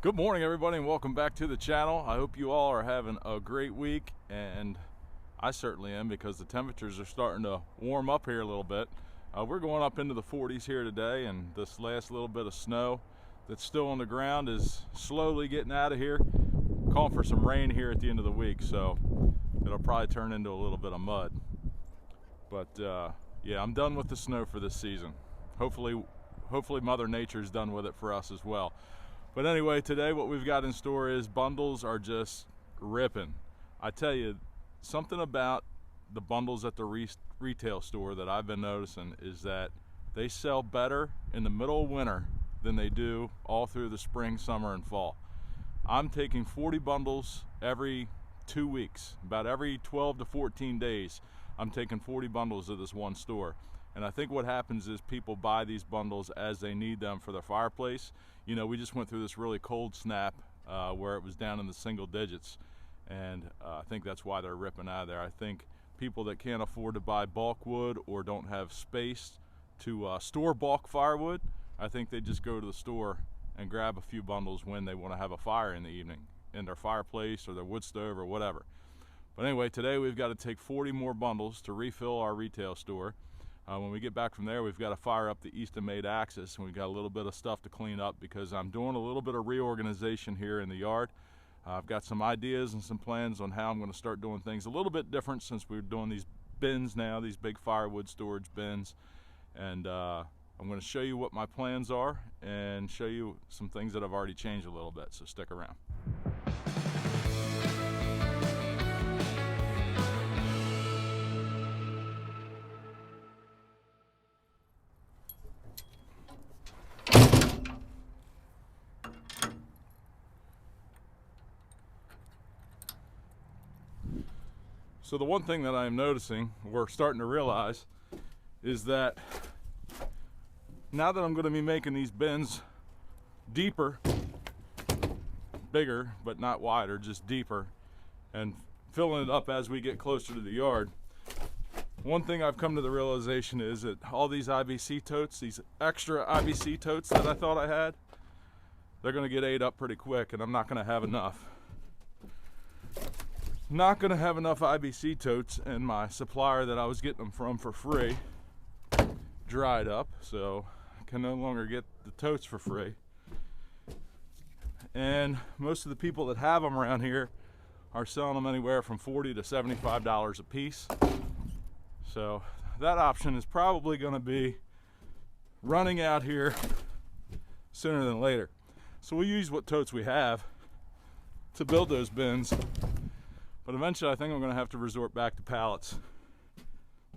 Good morning, everybody, and welcome back to the channel. I hope you all are having a great week, and I certainly am, because the temperatures are starting to warm up here a little bit. We're going up into the 40s here today, and this last little bit of snow that's still on the ground is slowly getting out of here. Calling for some rain here at the end of the week, so it'll probably turn into a little bit of mud. But yeah, I'm done with the snow for this season. Hopefully Mother Nature's done with it for us as well. But anyway, today what we've got in store is bundles are just ripping. I tell you, something about the bundles at the retail store that I've been noticing is that they sell better in the middle of winter than they do all through the spring, summer, and fall. I'm taking 40 bundles every 2 weeks. About every 12 to 14 days, I'm taking 40 bundles to this one store. And I think what happens is people buy these bundles as they need them for their fireplace. You know, we just went through this really cold snap where it was down in the single digits. And I think that's why they're ripping out of there. I think people that can't afford to buy bulk wood or don't have space to store bulk firewood, I think they just go to the store and grab a few bundles when they want to have a fire in the evening in their fireplace or their wood stove or whatever. But anyway, today we've got to take 40 more bundles to refill our retail store. When we get back from there, we've got to fire up the Eastonmade axis, and we've got a little bit of stuff to clean up because I'm doing a little bit of reorganization here in the yard. I've got some ideas and some plans on how I'm going to start doing things a little bit different since we're doing these bins now, these big firewood storage bins. And I'm going to show you what my plans are and show you some things that I've already changed a little bit, so stick around. So the one thing that I'm noticing, we're starting to realize, is that now that I'm going to be making these bins deeper, bigger, but not wider, just deeper, and filling it up as we get closer to the yard, one thing I've come to the realization is that all these IBC totes, these extra IBC totes that I thought I had, they're going to get ate up pretty quick, and I'm not going to have enough. Not going to have enough IBC totes, and my supplier that I was getting them from for free dried up, so I can no longer get the totes for free. And most of the people that have them around here are selling them anywhere from $40 to $75 a piece. So that option is probably going to be running out here sooner than later. So we'll use what totes we have to build those bins. But eventually I think I'm going to have to resort back to pallets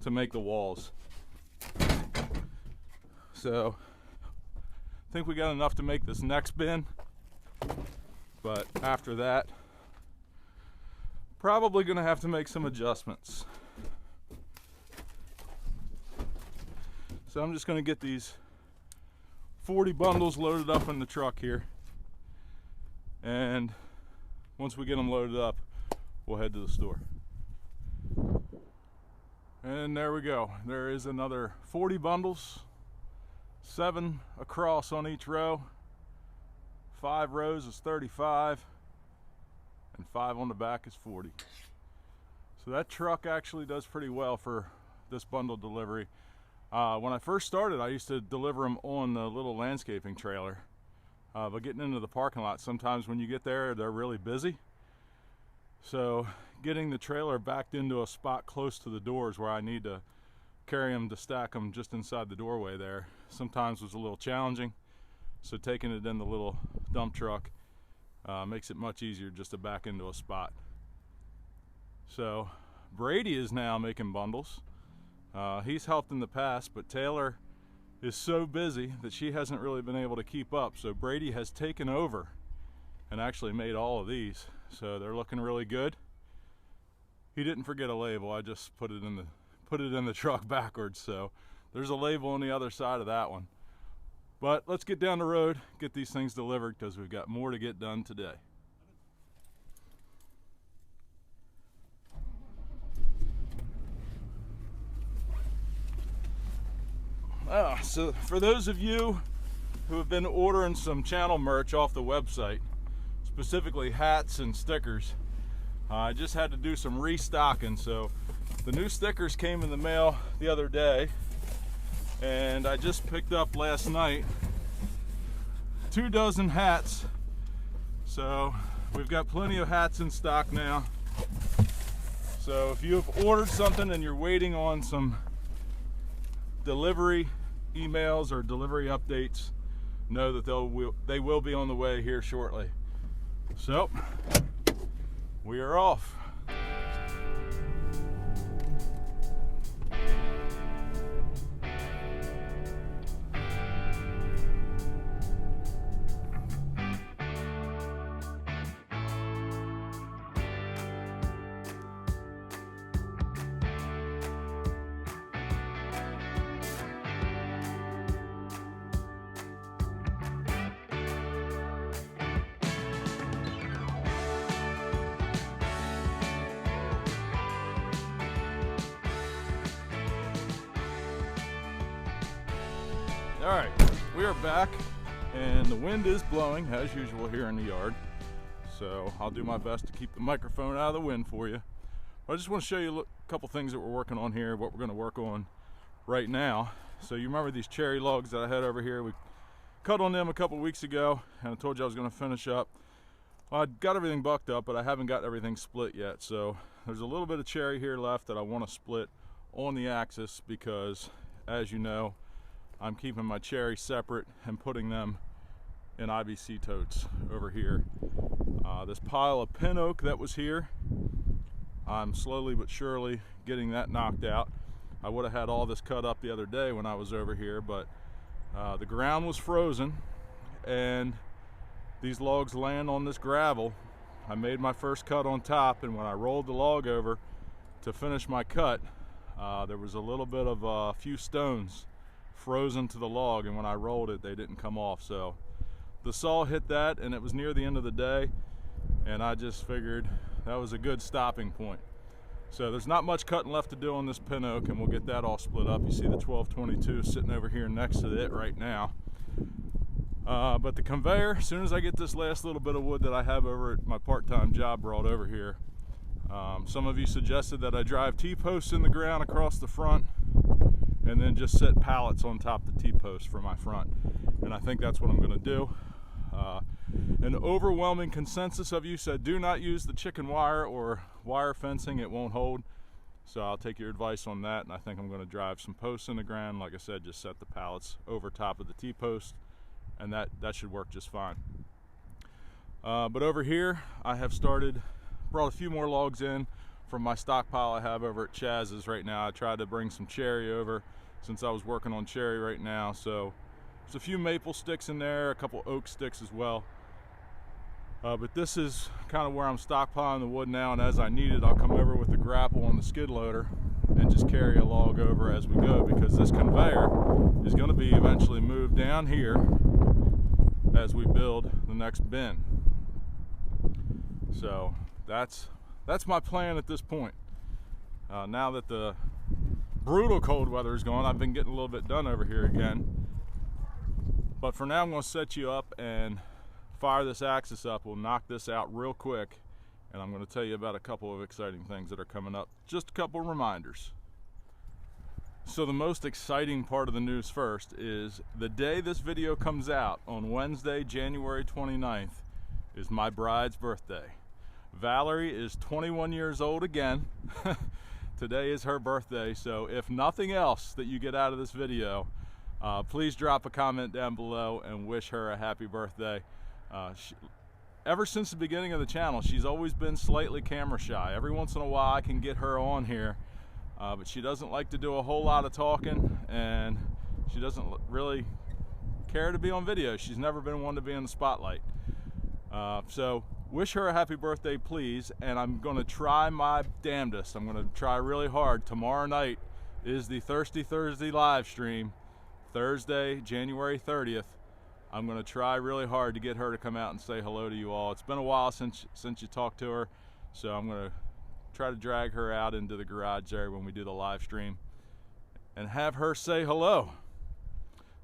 to make the walls. So I think we got enough to make this next bin. But after that, probably going to have to make some adjustments. So I'm just going to get these 40 bundles loaded up in the truck here. And once we get them loaded up, we'll head to the store. And there we go. There is another 40 bundles, 7 across on each row. 5 rows is 35, and 5 on the back is 40. So that truck actually does pretty well for this bundle delivery. When I first started, I used to deliver them on the little landscaping trailer. But getting into the parking lot, sometimes when you get there, they're really busy. So getting the trailer backed into a spot close to the doors where I need to carry them to stack them just inside the doorway there sometimes was a little challenging. So taking it in the little dump truck makes it much easier just to back into a spot. So Brady is now making bundles. He's helped in the past, but Taylor is so busy that she hasn't really been able to keep up. So Brady has taken over and actually made all of these. So they're looking really good. He didn't forget a label. I just put it in the truck backwards. So there's a label on the other side of that one. But let's get down the road, get these things delivered, because we've got more to get done today. So for those of you who have been ordering some channel merch off the website, specifically hats and stickers. I just had to do some restocking. So the new stickers came in the mail the other day, and I just picked up last night 2 dozen hats. So we've got plenty of hats in stock now. So if you have ordered something and you're waiting on some delivery emails or delivery updates, know that they will be on the way here shortly. So we are off. All right, we are back, and the wind is blowing as usual here in the yard. So I'll do my best to keep the microphone out of the wind for you. But I just want to show you a couple things that we're working on here, what we're going to work on right now. So you remember these cherry logs that I had over here? We cut on them a couple weeks ago, and I told you I was going to finish up. Well, I got everything bucked up, but I haven't got everything split yet. So there's a little bit of cherry here left that I want to split on the axis because, as you know, I'm keeping my cherry separate and putting them in IBC totes over here. This pile of pin oak that was here, I'm slowly but surely getting that knocked out. I would have had all this cut up the other day when I was over here, but the ground was frozen and these logs land on this gravel. I made my first cut on top, and when I rolled the log over to finish my cut, there was a little bit of a few stones frozen to the log, and when I rolled it, they didn't come off. So the saw hit that, and it was near the end of the day, and I just figured that was a good stopping point. So there's not much cutting left to do on this pin oak, and we'll get that all split up. You see the 1222 sitting over here next to it right now. But the conveyor, as soon as I get this last little bit of wood that I have over at my part-time job brought over here, some of you suggested that I drive T-posts in the ground across the front and then just set pallets on top of the T-post for my front. And I think that's what I'm gonna do. An overwhelming consensus of you said do not use the chicken wire or wire fencing, it won't hold. So I'll take your advice on that, and I think I'm gonna drive some posts in the ground. Like I said, just set the pallets over top of the T-post, and that should work just fine. But over here, I have brought a few more logs in from my stockpile I have over at Chaz's right now. I tried to bring some cherry over since I was working on cherry right now. So there's a few maple sticks in there, a couple oak sticks as well. But this is kind of where I'm stockpiling the wood now, and as I need it, I'll come over with the grapple on the skid loader and just carry a log over as we go, because this conveyor is going to be eventually moved down here as we build the next bin. So that's my plan at this point. Now that the brutal cold weather is gone, I've been getting a little bit done over here again. But for now, I'm going to set you up and fire this axis up. We'll knock this out real quick, and I'm going to tell you about a couple of exciting things that are coming up. Just a couple reminders. So the most exciting part of the news first is the day this video comes out, on Wednesday, January 29th, is my bride's birthday. Valerie is 21 years old again. Today is her birthday, so if nothing else that you get out of this video, please drop a comment down below and wish her a happy birthday. Ever since the beginning of the channel, she's always been slightly camera shy. Every once in a while I can get her on here, but she doesn't like to do a whole lot of talking, and she doesn't really care to be on video. She's never been one to be in the spotlight. So wish her a happy birthday, please, and I'm going to try my damnedest. I'm going to try really hard. Tomorrow night is the Thirsty Thursday live stream, Thursday, January 30th. I'm going to try really hard to get her to come out and say hello to you all. It's been a while since you talked to her, so I'm going to try to drag her out into the garage there when we do the live stream and have her say hello.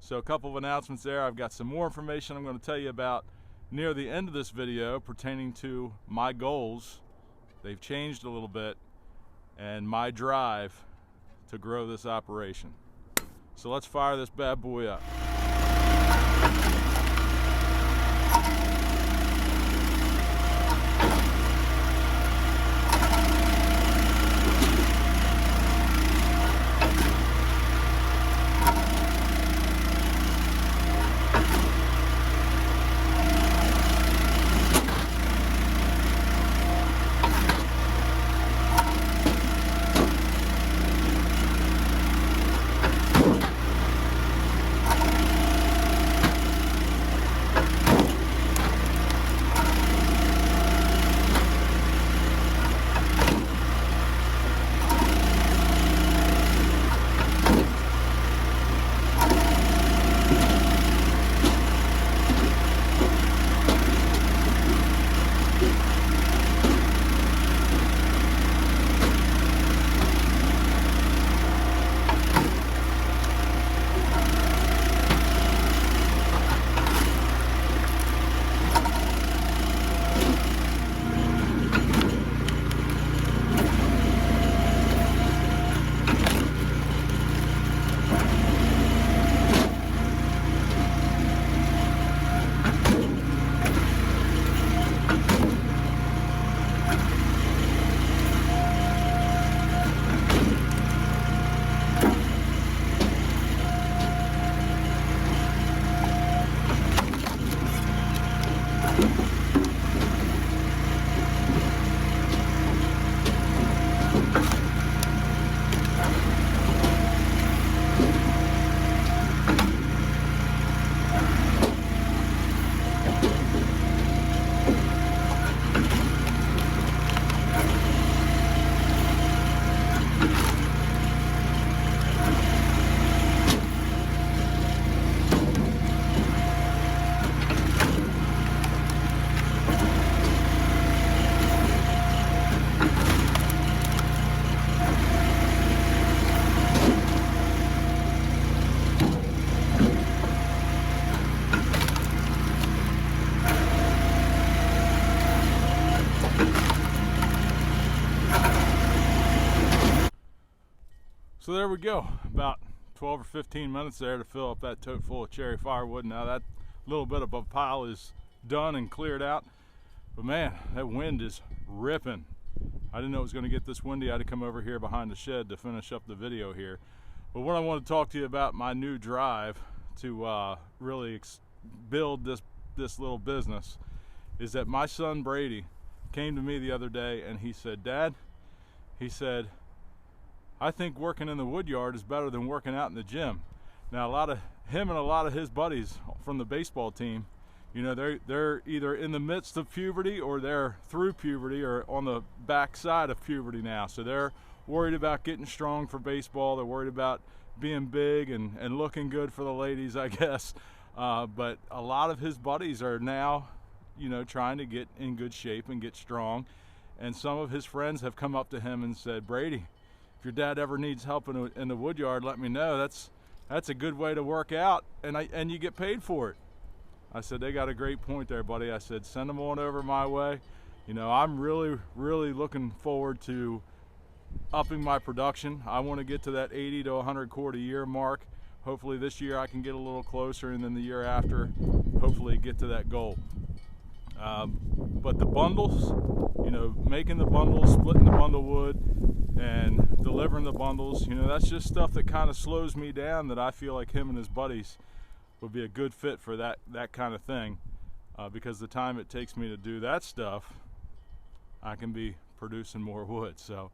So a couple of announcements there. I've got some more information I'm going to tell you about near the end of this video pertaining to my goals. They've changed a little bit, and my drive to grow this operation. So let's fire this bad boy up. So there we go, about 12 or 15 minutes there to fill up that tote full of cherry firewood. Now that little bit of a pile is done and cleared out, but man, that wind is ripping. I didn't know it was going to get this windy. I had to come over here behind the shed to finish up the video here. But what I want to talk to you about, my new drive to really build this little business, is that my son Brady came to me the other day and he said, "Dad," he said, "I think working in the wood yard is better than working out in the gym." Now, him and a lot of his buddies from the baseball team, you know, they're either in the midst of puberty or they're through puberty or on the back side of puberty now. So they're worried about getting strong for baseball. They're worried about being big and looking good for the ladies, I guess. But a lot of his buddies are now, you know, trying to get in good shape and get strong. And some of his friends have come up to him and said, "Brady, if your dad ever needs help in the wood yard, let me know. That's a good way to work out, and you get paid for it." I said, "They got a great point there, buddy." I said, "Send them on over my way." You know, I'm really looking forward to upping my production. I want to get to that 80 to 100 cord a year mark. Hopefully this year I can get a little closer, and then the year after, hopefully get to that goal. But the bundles, you know, making the bundles, splitting the bundle wood, and delivering the bundles, you know, that's just stuff that kind of slows me down, that I feel like him and his buddies would be a good fit for that kind of thing, because the time it takes me to do that stuff, I can be producing more wood. So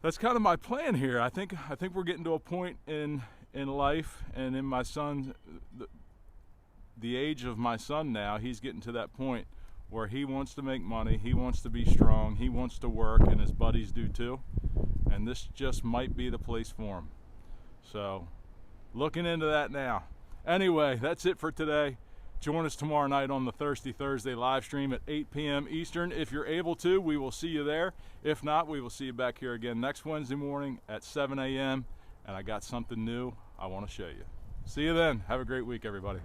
that's kind of my plan here. I think we're getting to a point in life and in my son, the age of my son now, he's getting to that point where he wants to make money, he wants to be strong, he wants to work, and his buddies do too. And this just might be the place for him. So looking into that now. Anyway, that's it for today. Join us tomorrow night on the Thirsty Thursday live stream at 8 p.m. Eastern. If you're able to, we will see you there. If not, we will see you back here again next Wednesday morning at 7 a.m. And I got something new I want to show you. See you then. Have a great week, everybody.